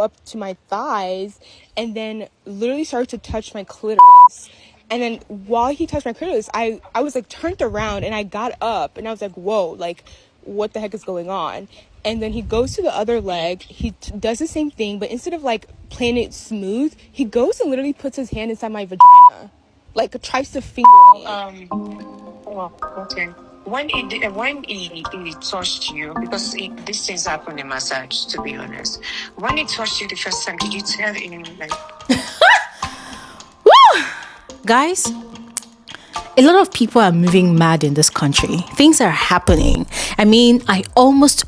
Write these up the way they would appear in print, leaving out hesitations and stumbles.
up to my thighs and then literally started to touch my clitoris. And then while he touched my clitoris, I was like turned around and I got up and I was like, whoa, like what the heck is going on? And then he goes to the other leg, he does the same thing, but instead of like playing it smooth, he goes and literally puts his hand inside my vagina, like tries to finger me. Okay. When he touched you, because these things happen in massage, to be honest. When he touched you the first time, did you tell him like? Guys, a lot of people are moving mad in this country. Things are happening. I mean, I almost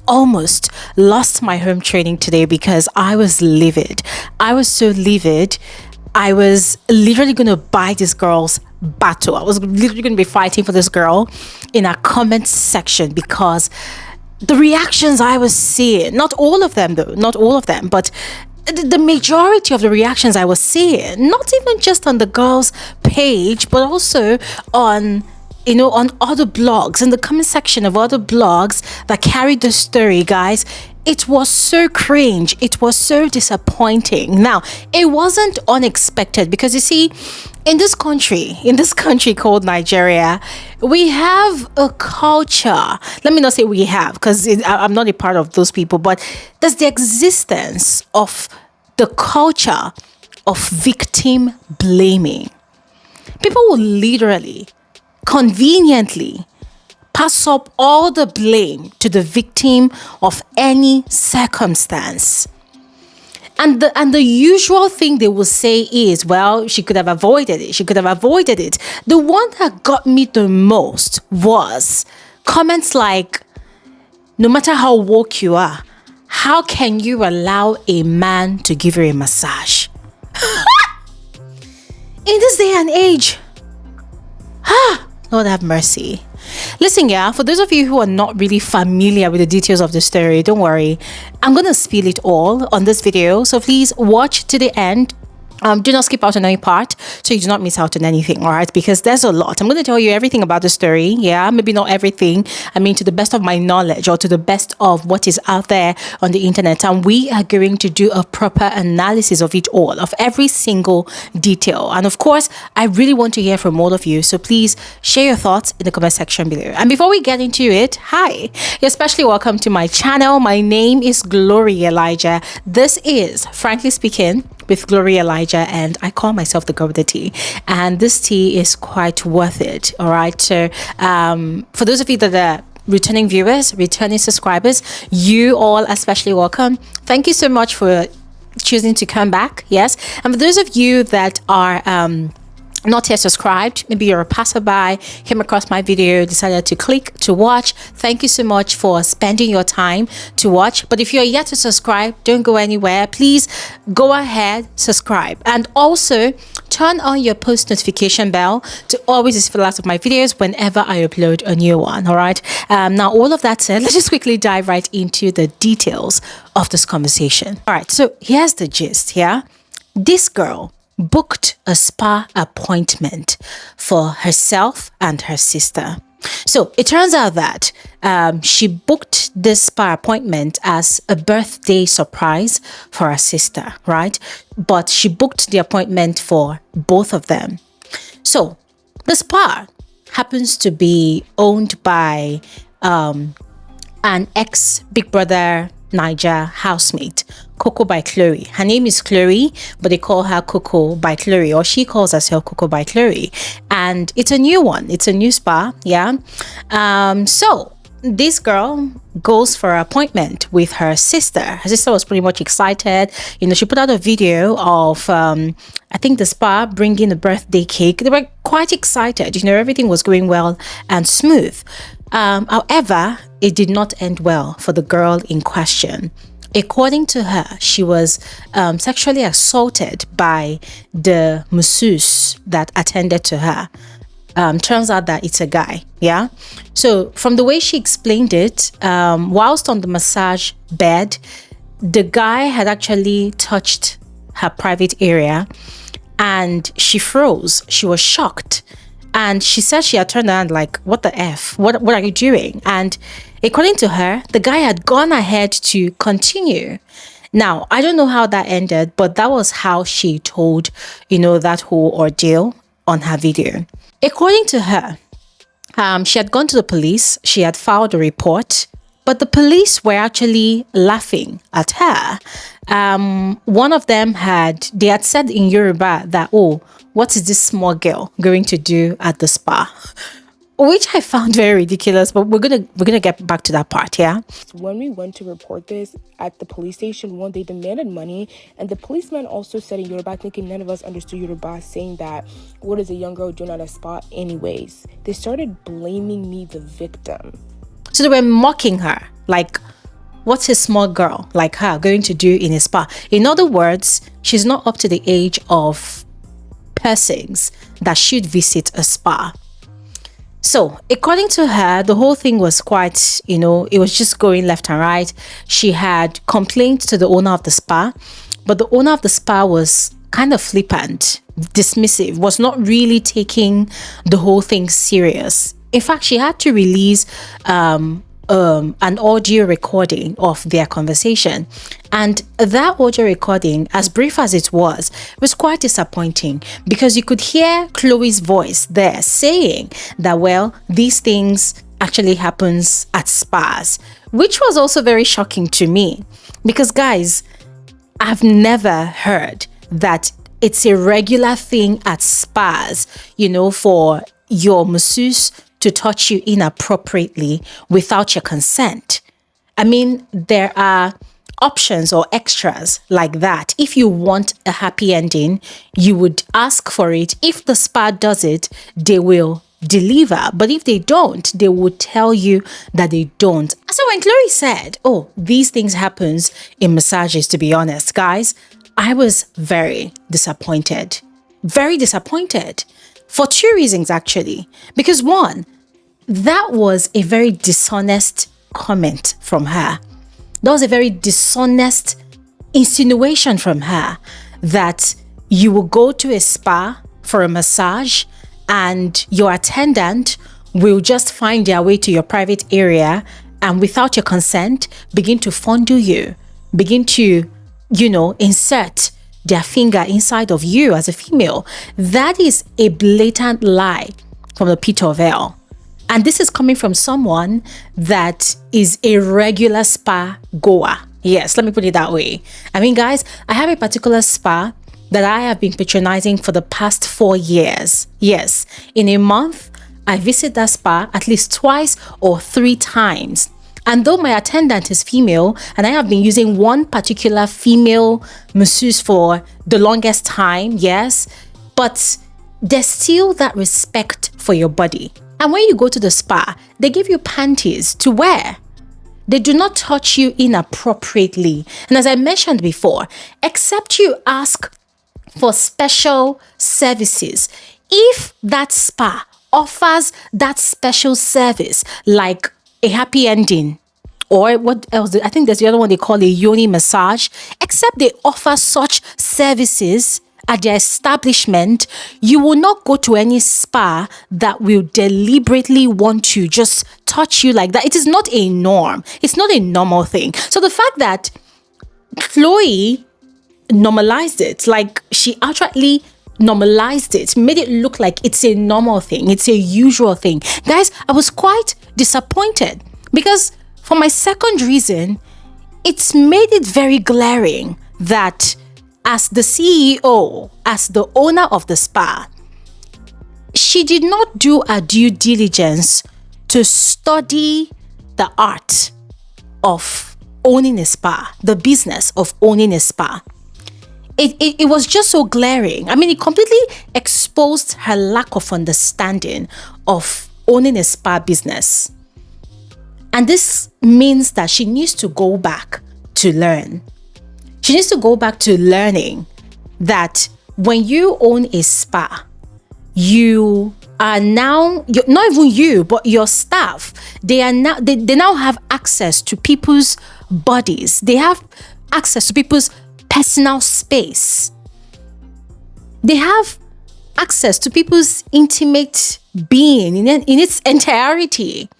lost my home training today because I was livid. I was so livid. I was literally going to buy this girl's battle. I was literally going to be fighting for this girl in our comment section because the reactions I was seeing, not all of them though, not all of them, but the majority of the reactions I was seeing, not even just on the girl's page, but also on other blogs, in the comment section of other blogs that carried the story, guys. It was so cringe. It was so disappointing. Now, it wasn't unexpected because you see, in this country called Nigeria, we have a culture. Let me not say we have, because I'm not a part of those people, but there's the existence of the culture of victim blaming. People will literally, conveniently, pass up all the blame to the victim of any circumstance. And the usual thing they will say is, well, she could have avoided it. She could have avoided it. The one that got me the most was comments like, no matter how woke you are, how can you allow a man to give you a massage? In this day and age, Lord have mercy. Listen, yeah, for those of you who are not really familiar with the details of the story, don't worry. I'm going to spill it all on this video. So please watch to the end. Do not skip out on any part so you do not miss out on anything, all right? Because there's a lot. I'm going to tell you everything about the story. Yeah, maybe not everything. I mean, to the best of my knowledge or to the best of what is out there on the internet. And we are going to do a proper analysis of it all, of every single detail. And of course, I really want to hear from all of you. So please share your thoughts in the comment section below. And before we get into it, hi, you're especially welcome to my channel. My name is Glory Elijah. This is Frankly Speaking with Glory Elijah, and I call myself the girl with the tea, and this tea is quite worth it. All right, so for those of you that are returning viewers, returning subscribers, you all especially welcome. Thank you so much for choosing to come back. Yes, and for those of you that are not yet subscribed, maybe you're a passerby, came across my video, decided to click to watch. Thank you so much for spending your time to watch. But if you're yet to subscribe, don't go anywhere. Please go ahead, subscribe, and also turn on your post notification bell to always receive the last of my videos whenever I upload a new one. All right, now all of that said, let's just quickly dive right into the details of this conversation. All right, so here's the gist. Yeah, this girl booked a spa appointment for herself and her sister. So it turns out that she booked this spa appointment as a birthday surprise for her sister, right? But she booked the appointment for both of them. So the spa happens to be owned by an ex Big Brother Naija housemate, KokobyKhloe. Her name is Khloe, but they call her KokobyKhloe, or she calls herself KokobyKhloe. And it's a new one. It's a new spa, yeah. So this girl goes for an appointment with her sister. Her sister was pretty much excited. You know, she put out a video of, I think, the spa bringing the birthday cake. They were quite excited. You know, everything was going well and smooth. However, it did not end well for the girl in question. According to her, she was sexually assaulted by the masseuse that attended to her. Turns out that it's a guy, yeah? So from the way she explained it, whilst on the massage bed, the guy had actually touched her private area and she froze. She was shocked. And she said she had turned around like, what the F? What are you doing? And according to her, the guy had gone ahead to continue. Now, I don't know how that ended, but that was how she told, that whole ordeal on her video. According to her, she had gone to the police, she had filed a report, but the police were actually laughing at her. One of them they had said in Yoruba that, oh, what is this small girl going to do at the spa? Which I found very ridiculous, but we're gonna get back to that part, yeah? When we went to report this at the police station, they demanded money, and the policeman also said in Yoruba, thinking none of us understood Yoruba, saying that, what is a young girl doing at a spa anyways? They started blaming me, the victim. So they were mocking her, like, what's a small girl like her going to do in a spa? In other words, she's not up to the age of persons that should visit a spa. So, according to her, the whole thing was quite, it was just going left and right. She had complained to the owner of the spa, but the owner of the spa was kind of flippant, dismissive, was not really taking the whole thing serious. In fact, she had to release an audio recording of their conversation. And that audio recording, as brief as it was quite disappointing, because you could hear Khloe's voice there saying that, well, these things actually happens at spas, which was also very shocking to me, because guys, I've never heard that it's a regular thing at spas, for your masseuse to touch you inappropriately without your consent. I mean, there are options or extras like that. If you want a happy ending, you would ask for it. If the spa does it, they will deliver. But if they don't, they would tell you that they don't. So when Khloe said, oh, these things happens in massages, to be honest, guys, I was very disappointed. Very disappointed. For two reasons, actually. Because one, that was a very dishonest comment from her. That was a very dishonest insinuation from her that you will go to a spa for a massage and your attendant will just find their way to your private area and without your consent begin to fondle you, begin to, insert their finger inside of you as a female. That is a blatant lie from the pit of hell. And this is coming from someone that is a regular spa goer. Yes, let me put it that way. I mean, guys, I have a particular spa that I have been patronizing for the past 4 years. Yes, in a month, I visit that spa at least twice or 3 times. And though my attendant is female, and I have been using one particular female masseuse for the longest time, yes, but there's still that respect for your body. And when you go to the spa, they give you panties to wear. They do not touch you inappropriately. And as I mentioned before, except you ask for special services, if that spa offers that special service, like a happy ending, or what else? I think there's the other one they call a yoni massage. Except they offer such services at their establishment, you will not go to any spa that will deliberately want to just touch you like that. It is not a norm. It's not a normal thing. So the fact that Khloe normalized it, like she outrightly normalized it, made it look like it's a normal thing, it's a usual thing. Guys, I was quite disappointed because for my second reason, it's made it very glaring that as the CEO, as the owner of the spa, she did not do a due diligence to study the art of owning a spa, the business of owning a spa. It was just so glaring. I mean, it completely exposed her lack of understanding of owning a spa business. And this means that she needs to go back to learn. She needs to go back to learning that when you own a spa, you are now, not even you, but your staff, they now have access to people's bodies. They have access to people's personal space. They have access to people's intimate being in its entirety.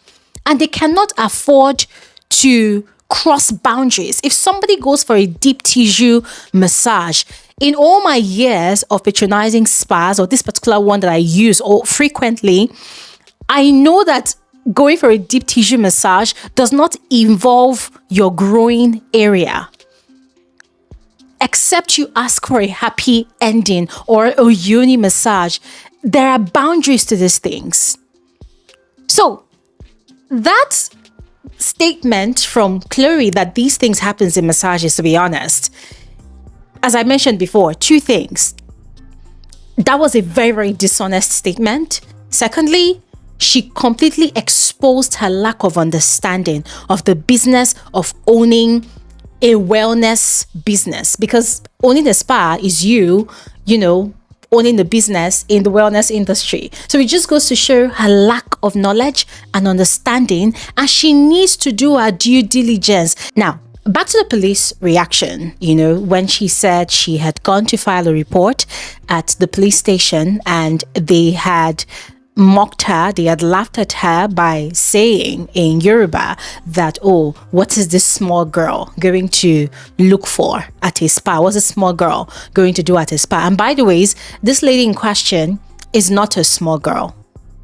And they cannot afford to cross boundaries. If somebody goes for a deep tissue massage, in all my years of patronizing spas, or this particular one that I use frequently, I know that going for a deep tissue massage does not involve your groin area. Except you ask for a happy ending or a yoni massage, there are boundaries to these things. So that statement from Khloe that these things happens in massages, to be honest, as I mentioned before, two things. That was a very, very dishonest statement. Secondly, she completely exposed her lack of understanding of the business of owning a wellness business, because owning a spa is owning the business in the wellness industry. So it just goes to show her lack of knowledge and understanding, and she needs to do her due diligence. Now, back to the police reaction, when she said she had gone to file a report at the police station and they had mocked her, they had laughed at her by saying in Yoruba that, oh, what is this small girl going to look for at a spa? What's a small girl going to do at a spa? And by the way, this lady in question is not a small girl.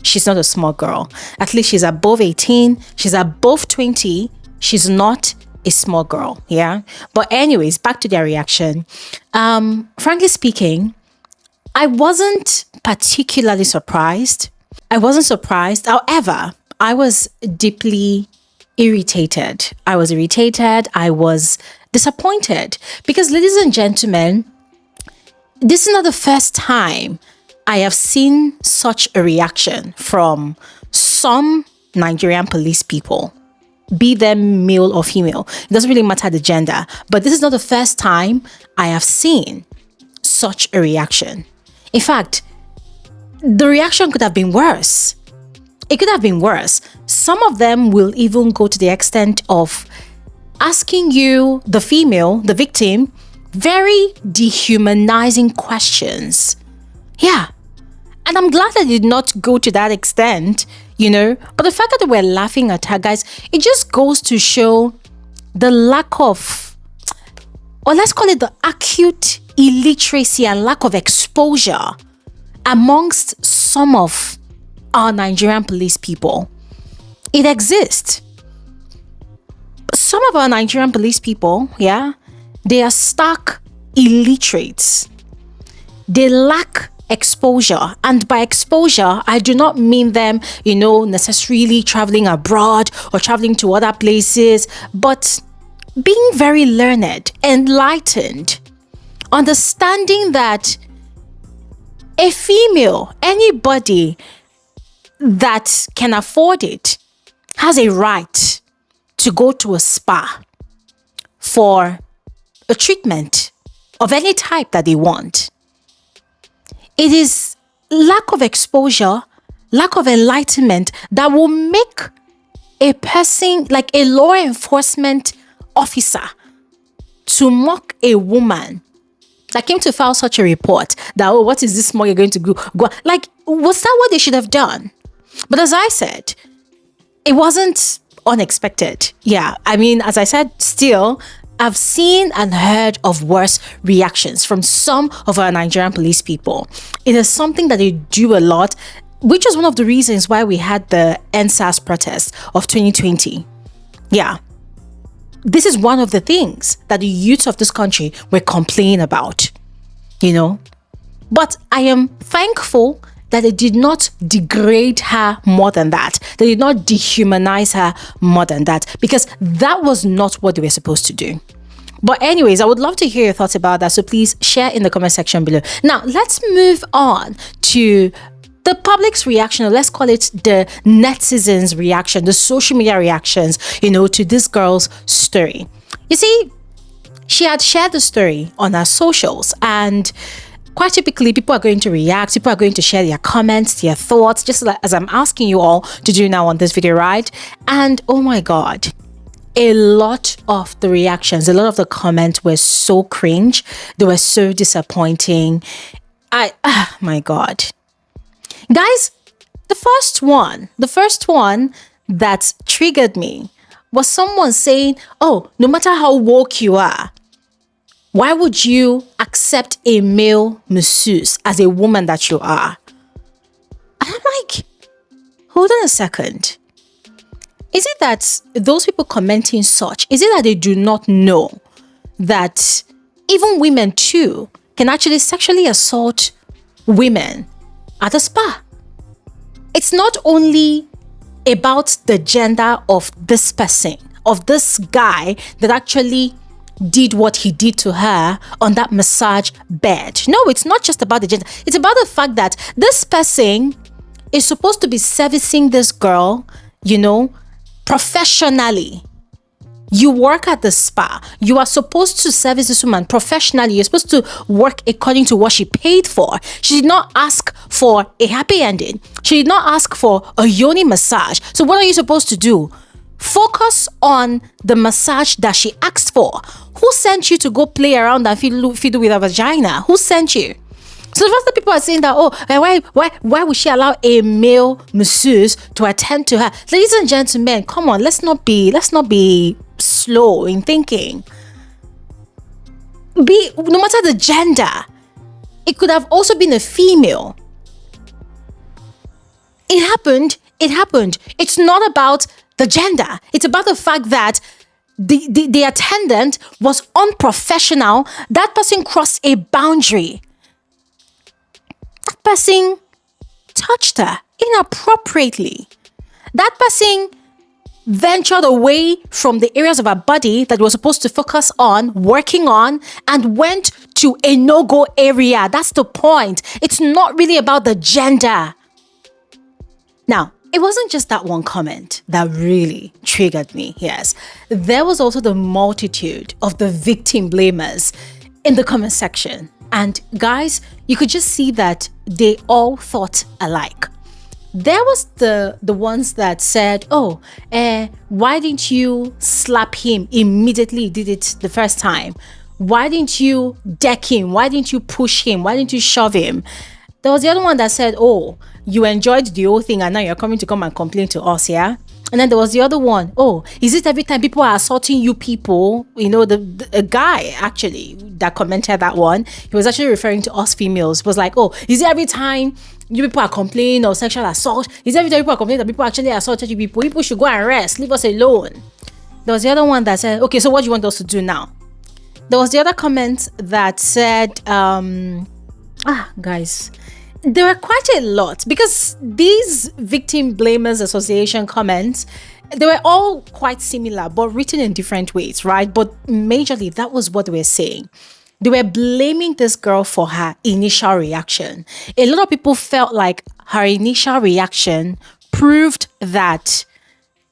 She's not a small girl. At least she's above 18. She's above 20. She's not a small girl. Yeah. But anyways, back to their reaction. Frankly speaking, I wasn't particularly surprised. However, I was deeply irritated. I was disappointed because, ladies and gentlemen, this is not the first time I have seen such a reaction from some Nigerian police people, be them male or female. It doesn't really matter the gender, but this is not the first time I have seen such a reaction. In fact, the reaction could have been worse. It could have been worse. Some of them will even go to the extent of asking you, the female, the victim, very dehumanizing questions. Yeah. And I'm glad that they did not go to that extent, But the fact that they were laughing at her, guys, it just goes to show the lack of, or let's call it the acute illiteracy and lack of exposure amongst some of our Nigerian police people. It exists. Some of our Nigerian police people, they are stark illiterates. They lack exposure. And by exposure, I do not mean them, necessarily traveling abroad or traveling to other places, but being very learned, enlightened, understanding that a female, anybody that can afford it, has a right to go to a spa for a treatment of any type that they want. It is lack of exposure, lack of enlightenment that will make a person, like a law enforcement officer, to mock a woman that came to file such a report that, oh, what is this small you're going to go? Like, was that what they should have done? But as I said, it wasn't unexpected. Yeah, I mean, as I said, still, I've seen and heard of worse reactions from some of our Nigerian police people. It is something that they do a lot, which is one of the reasons why we had the NSAS protest of 2020. Yeah. This is one of the things that the youth of this country were complaining about, But I am thankful that they did not degrade her more than that. They did not dehumanize her more than that, because that was not what they were supposed to do. But anyways, I would love to hear your thoughts about that. So please share in the comment section below. Now, let's move on to the public's reaction, or let's call it the netizens' reaction, the social media reactions, to this girl's story. You see, she had shared the story on her socials, and quite typically, people are going to react, people are going to share their comments, their thoughts, just like as I'm asking you all to do now on this video, right? And oh my God, a lot of the reactions, a lot of the comments were so cringe. They were so disappointing. My God. Guys, the first one that triggered me was someone saying, oh, no matter how woke you are, why would you accept a male masseuse as a woman that you are? And I'm like, hold on a second. Is it that those people commenting such, is it that they do not know that even women too can actually sexually assault women at a spa? It's not only about the gender of this person, of this guy that actually did what he did to her on that massage bed. No, it's not just about the gender. It's about the fact that this person is supposed to be servicing this girl, professionally. You work at the spa. You are supposed to service this woman professionally. You're supposed to work according to what she paid for. She did not ask for a happy ending. She did not ask for a yoni massage. So what are you supposed to do? Focus on the massage that she asked for. Who sent you to go play around and fiddle with a vagina? Who sent you? So the first time people are saying that, why would she allow a male masseuse to attend to her? Ladies and gentlemen, come on, let's not be slow in thinking. No matter the gender, it could have also been a female. It happened. It's not about the gender. It's about the fact that the attendant was unprofessional. That person crossed a boundary. That person touched her inappropriately. That person ventured away from the areas of her body that was supposed to focus on, working on, and went to a no-go area. That's the point. It's not really about the gender. Now, it wasn't just that one comment that really triggered me. Yes, there was also the multitude of the victim blamers in the comment section. And guys, you could just see that they all thought alike. There was the ones that said, why didn't you slap him immediately? He did it the first time. Why didn't you deck him? Why didn't you push him? Why didn't you shove him? There was the other one that said, you enjoyed the whole thing and now you're coming to come and complain to us, yeah? And then there was the other one, is it every time people are assaulting you people? The guy actually that commented that one, he was actually referring to us females. It was like, is it every time you people are complaining of sexual assault? Is it every time people are complaining that people actually assaulted you people? People should go and rest, leave us alone. There was the other one that said, okay, so what do you want us to do now? There was the other comment that said, guys, there were quite a lot because these Victim Blamers Association comments, they were all quite similar but written in different ways, right? But majorly, that was what they were saying. They were blaming this girl for her initial reaction. A lot of people felt like her initial reaction proved that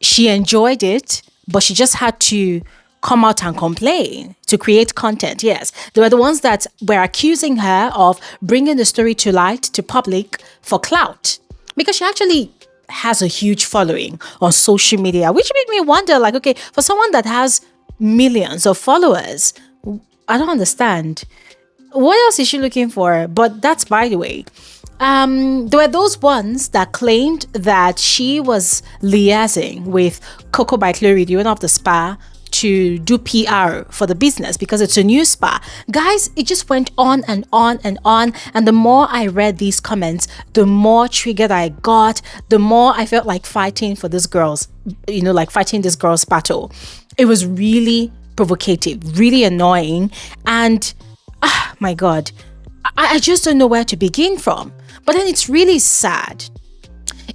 she enjoyed it, but she just had to come out and complain to create content. Yes, they were the ones that were accusing her of bringing the story to light, to public for clout, because she actually has a huge following on social media, which made me wonder, like, okay, for someone that has millions of followers, I don't understand. What else is she looking for? But that's by the way. There were those ones that claimed that she was liaising with KokobyKhloe, the owner of the spa, to do PR for the business because it's a new spa. Guys, it just went on and on and on. And the more I read these comments, the more triggered I got, the more I felt like fighting for this girl's, fighting this girl's battle. It was really provocative, really annoying. And, my God, I just don't know where to begin from. But then it's really sad.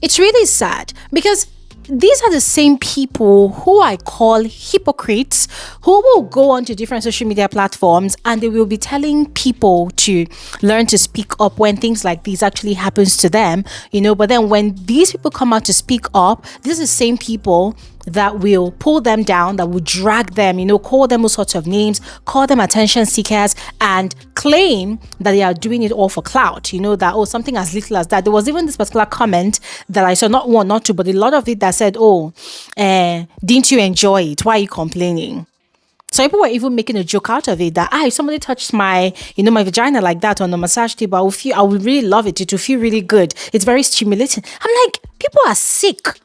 It's really sad because these are the same people who I call hypocrites, who will go onto different social media platforms and they will be telling people to learn to speak up when things like this actually happens to them, but then when these people come out to speak up, these are the same people that will pull them down, that will drag them, call them all sorts of names, call them attention seekers, and claim that they are doing it all for clout. That, something as little as that. There was even this particular comment that I saw, not one, not two, but a lot of it that said, didn't you enjoy it? Why are you complaining? So people were even making a joke out of it that, if somebody touched my, my vagina like that on the massage table, I would really love it. It will feel really good. It's very stimulating. I'm like, people are sick.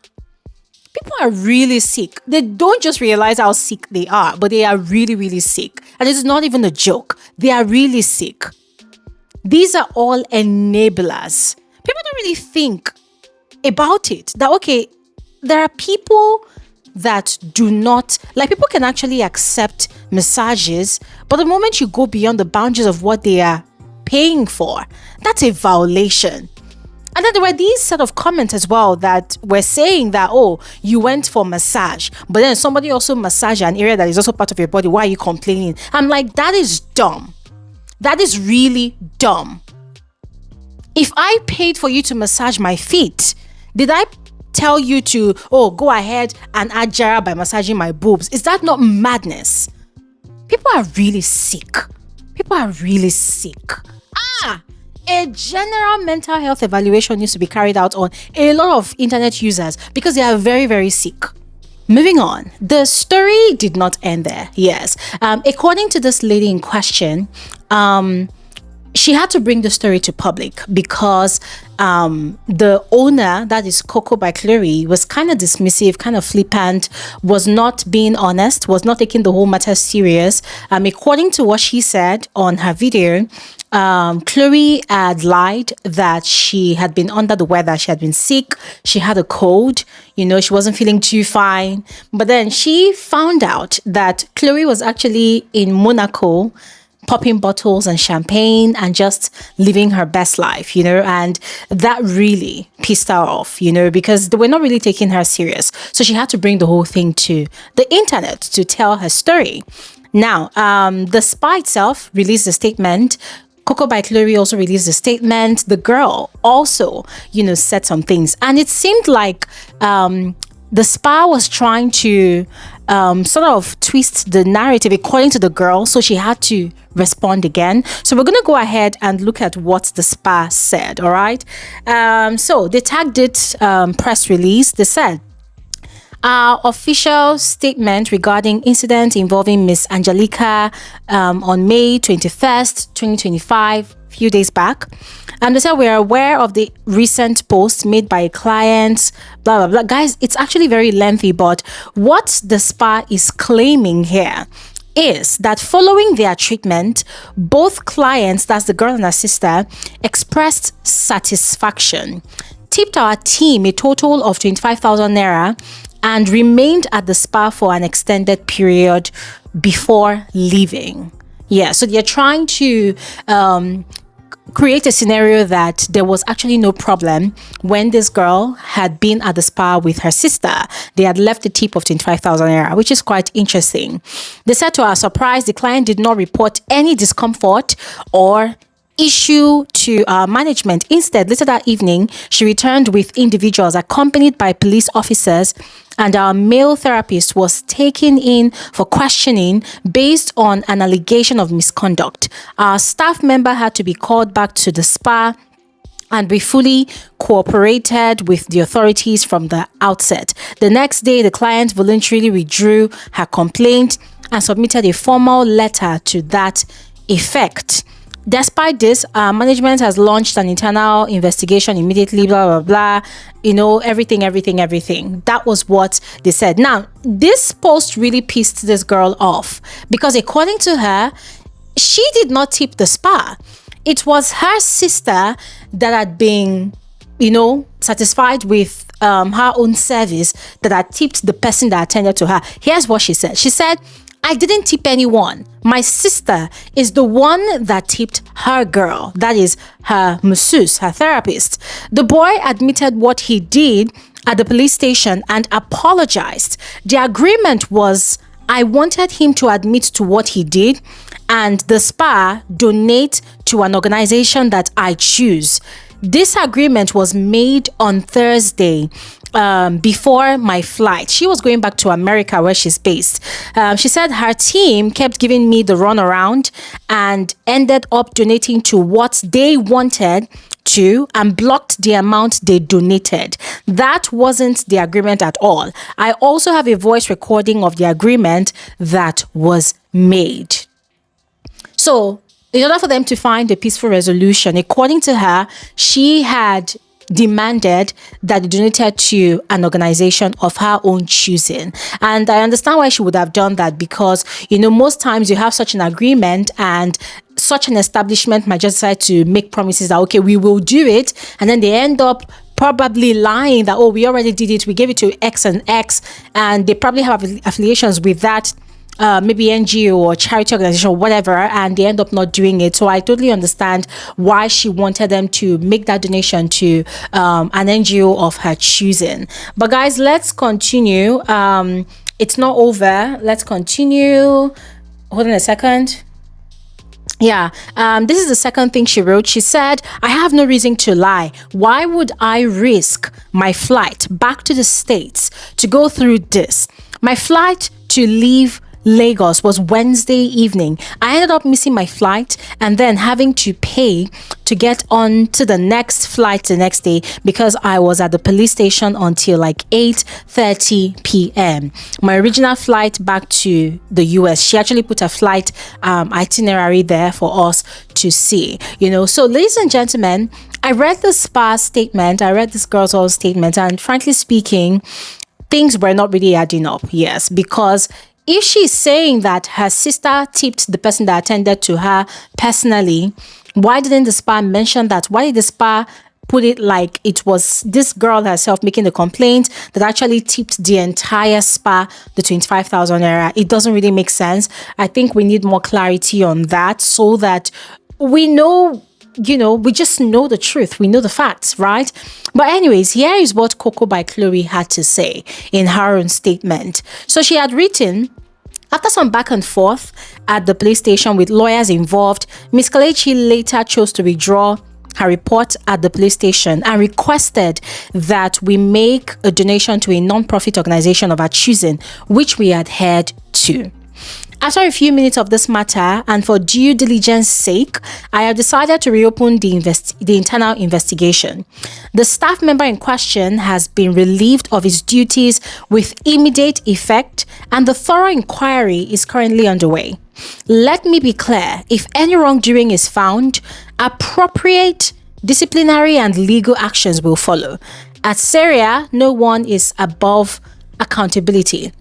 People are really sick. They don't just realize how sick they are, but they are really, really sick. And it's not even a joke. They are really sick. These are all enablers. People don't really think about it. That, okay, there are people that do not, like, people can actually accept massages, but the moment you go beyond the boundaries of what they are paying for, that's a violation. And then there were these set of comments as well that were saying that, oh, you went for massage, but then somebody also massaged an area that is also part of your body. Why are you complaining? I'm like, that is dumb. That is really dumb. If I paid for you to massage my feet, did I tell you to, oh, go ahead and add Jara by massaging my boobs? Is that not madness? People are really sick. People are really sick. A general mental health evaluation needs to be carried out on a lot of internet users because they are very, very sick. Moving on, the story did not end there. Yes. According to this lady in question, she had to bring the story to public because the owner, that is KokobyKhloe, was kind of dismissive, kind of flippant, was not being honest, was not taking the whole matter serious. According to what she said on her video, Khloe had lied that she had been under the weather, she had been sick, she had a cold, she wasn't feeling too fine. But then she found out that Khloe was actually in Monaco popping bottles and champagne and just living her best life, and that really pissed her off, because they were not really taking her serious. So she had to bring the whole thing to the internet to tell her story. Now, the spa itself released a statement. KokobyKhloe also released a statement. The girl also, said some things. And it seemed like the spa was trying to sort of twist the narrative according to the girl. So she had to respond again. So we're going to go ahead and look at what the spa said. All right. So they tagged it press release. They said, our official statement regarding incident involving Miss Angelica on May 21st, 2025, few days back. And they said, we are aware of the recent post made by a client, blah, blah, blah. Guys, it's actually very lengthy, but what the spa is claiming here is that following their treatment, both clients, that's the girl and her sister, expressed satisfaction, tipped our team a total of 25,000 naira, and remained at the spa for an extended period before leaving. Yeah, so they're trying to create a scenario that there was actually no problem when this girl had been at the spa with her sister. They had left a tip of 25,000 naira, which is quite interesting. They said, to our surprise, the client did not report any discomfort or issue to management. Instead, later that evening, she returned with individuals accompanied by police officers, and our male therapist was taken in for questioning based on an allegation of misconduct. Our staff member had to be called back to the spa, and we fully cooperated with the authorities from the outset. The next day, the client voluntarily withdrew her complaint and submitted a formal letter to that effect. Despite this, management has launched an internal investigation immediately, blah, blah, blah, everything. That was what they said. Now, this post really pissed this girl off because according to her, she did not tip the spa. It was her sister that had been, satisfied with her own service that had tipped the person that attended to her. Here's what she said. She said, I didn't tip anyone. My sister is the one that tipped her girl. That is her masseuse, her therapist. The boy admitted what he did at the police station and apologized. The agreement was I wanted him to admit to what he did and the spa donate to an organization that I choose. This agreement was made on Thursday before my flight. She was going back to America where she's based. She said her team kept giving me the runaround and ended up donating to what they wanted to and blocked the amount they donated. That wasn't the agreement at all. I also have a voice recording of the agreement that was made. So in order for them to find a peaceful resolution, according to her, she had demanded that it donated to an organization of her own choosing. And I understand why she would have done that, because, most times you have such an agreement and such an establishment might just decide to make promises that, okay, we will do it. And then they end up probably lying that, oh, we already did it. We gave it to X and X. And they probably have affiliations with that maybe NGO or charity organization or whatever, and they end up not doing it. So I totally understand why she wanted them to make that donation to an NGO of her choosing. But guys, let's continue. It's not over. Let's continue. Hold on a second. Yeah, this is the second thing she wrote. She said, I have no reason to lie. Why would I risk my flight back to the States to go through this? My flight to leave Lagos was Wednesday evening. I ended up missing my flight and then having to pay to get on to the next flight the next day because I was at the police station until like 8:30 p.m. My original flight back to the US, she actually put a flight itinerary there for us to see, So ladies and gentlemen, I read the spa statement, I read this girl's whole statement, and frankly speaking, things were not really adding up. Yes, because if she's saying that her sister tipped the person that attended to her personally, why didn't the spa mention that? Why did the spa put it like it was this girl herself making the complaint that actually tipped the entire spa the 25,000 naira? It doesn't really make sense. I think we need more clarity on that so that we know, we just know the truth. We know the facts, right? But anyways, here is what KokobyKhloe had to say in her own statement. So she had written, after some back and forth at the police station with lawyers involved, Ms. Kelechi later chose to withdraw her report at the police station and requested that we make a donation to a non-profit organization of her choosing, which we adhered to. After a few minutes of this matter, and for due diligence sake, I have decided to reopen the internal investigation. The staff member in question has been relieved of his duties with immediate effect, and the thorough inquiry is currently underway. Let me be clear, if any wrongdoing is found, appropriate disciplinary and legal actions will follow. At Syria, no one is above accountability.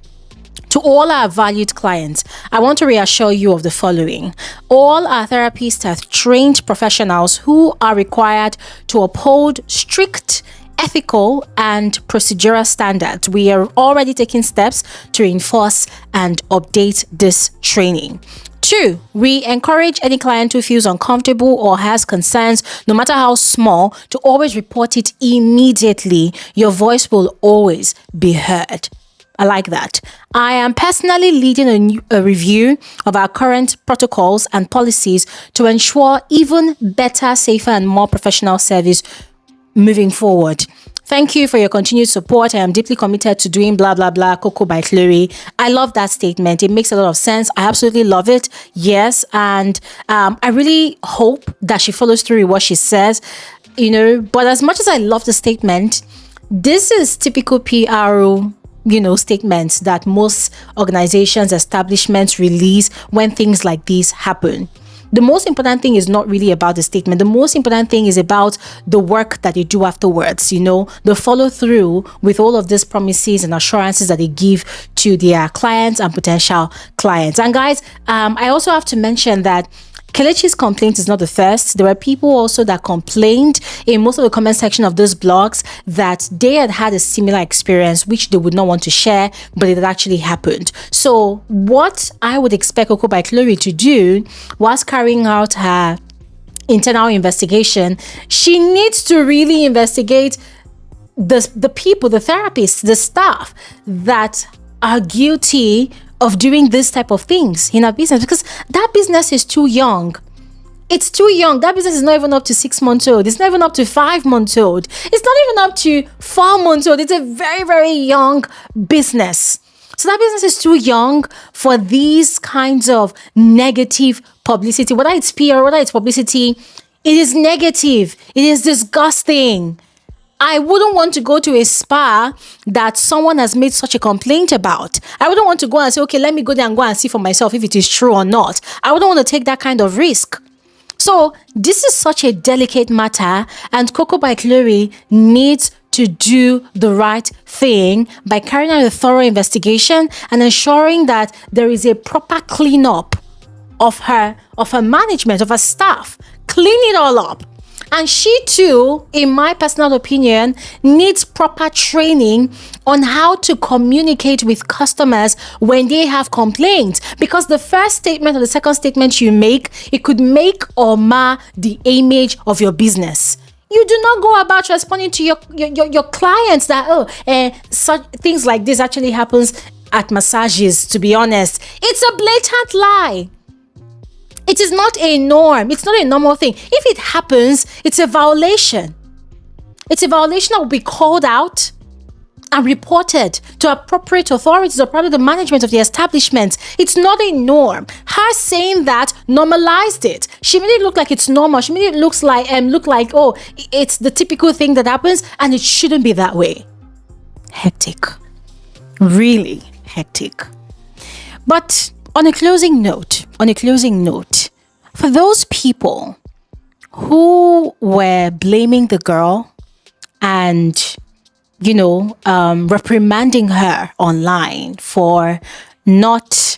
To all our valued clients, I want to reassure you of the following. All our therapists are trained professionals who are required to uphold strict ethical and procedural standards. We are already taking steps to reinforce and update this training. 2, we encourage any client who feels uncomfortable or has concerns, no matter how small, to always report it immediately. Your voice will always be heard. I like that. I am personally leading a review of our current protocols and policies to ensure even better, safer, and more professional service moving forward. Thank you for your continued support. I am deeply committed to doing blah, blah, blah, KokobyKhloe. I love that statement. It makes a lot of sense. I absolutely love it. Yes. And I really hope that she follows through with what she says, but as much as I love the statement, this is typical PRO statements that most organizations, establishments release when things like this happen. The most important thing is not really about the statement. The most important thing is about the work that they do afterwards, the follow through with all of these promises and assurances that they give to their clients and potential clients. And guys, I also have to mention that Kelechi's complaint is not the first. There were people also that complained in most of the comment section of those blogs that they had had a similar experience which they would not want to share, but it had actually happened. So what I would expect KokobyKhloe to do was carrying out her internal investigation. She needs to really investigate the people, the therapists, the staff that are guilty of doing this type of things in our business, because that business is too young. It's too young. That business is not even up to 6 months old. It's not even up to 5 months old. It's not even up to 4 months old. It's a very, very young business. So that business is too young for these kinds of negative publicity. Whether it's PR, whether it's publicity, it is negative. It is disgusting. I wouldn't want to go to a spa that someone has made such a complaint about. I wouldn't want to go and say, okay, let me go there and go and see for myself if it is true or not. I wouldn't want to take that kind of risk. So this is such a delicate matter, and KokobyKhloe needs to do the right thing by carrying out a thorough investigation and ensuring that there is a proper cleanup of her management, of her staff. Clean it all up. And she too, in my personal opinion, needs proper training on how to communicate with customers when they have complaints. Because the first statement or the second statement you make, it could make or mar the image of your business. You do not go about responding to your clients that, such things like this actually happens at massages, to be honest. It's a blatant lie. It is not a norm. It's not a normal thing. If it happens, it's a violation. It's a violation that will be called out and reported to appropriate authorities or probably the management of the establishment. It's not a norm. Her saying that normalized it. She made it look like it's normal. She made it look like oh, it's the typical thing that happens, and it shouldn't be that way. Hectic. Really hectic. But on a closing note, for those people who were blaming the girl and, reprimanding her online for not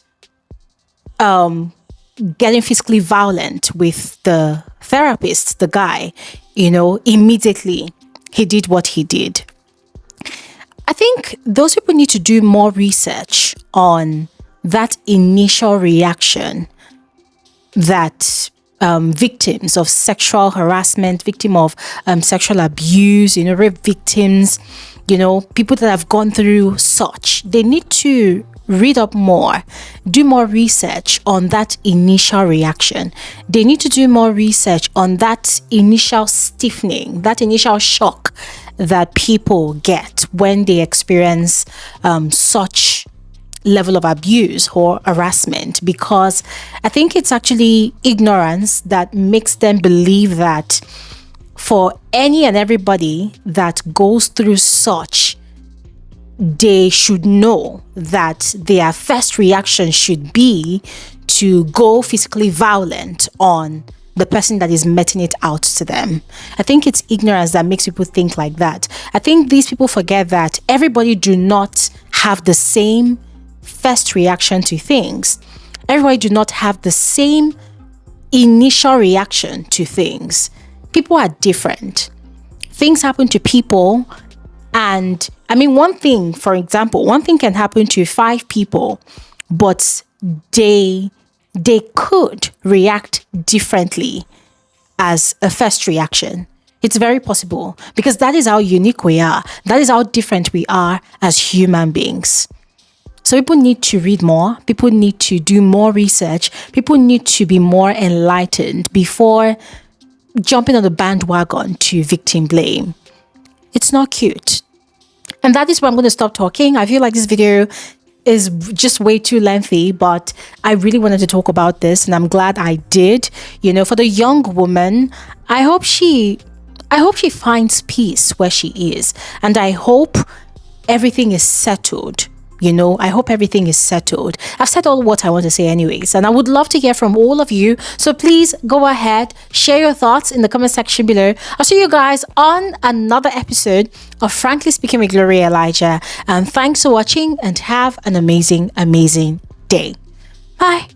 getting physically violent with the therapist, the guy, immediately he did what he did. I think those people need to do more research on that initial reaction that victims of sexual harassment, victim of sexual abuse, rape victims, people that have gone through such, they need to read up more, do more research on that initial reaction. They need to do more research on that initial stiffening, that initial shock that people get when they experience such level of abuse or harassment, because I think it's actually ignorance that makes them believe that for any and everybody that goes through such, they should know that their first reaction should be to go physically violent on the person that is meting it out to them. I think it's ignorance that makes people think like that. I think these people forget that everybody do not have the same first reaction to things. Everybody do not have the same initial reaction to things. People are different. Things happen to people, and one thing can happen to 5 people, but they could react differently as a first reaction. It's very possible, because that is how unique we are. That is how different we are as human beings. So people need to read more. People need to do more research. People need to be more enlightened before jumping on the bandwagon to victim blame. It's not cute. And that is where I'm going to stop talking. I feel like this video is just way too lengthy, but I really wanted to talk about this, and I'm glad I did. For the young woman, I hope she finds peace where she is, and I hope everything is settled. I hope everything is settled. I've said all what I want to say anyways, and I would love to hear from all of you. So please go ahead, share your thoughts in the comment section below. I'll see you guys on another episode of Frankly Speaking with Glory Elijah. And thanks for watching, and have an amazing, amazing day. Bye.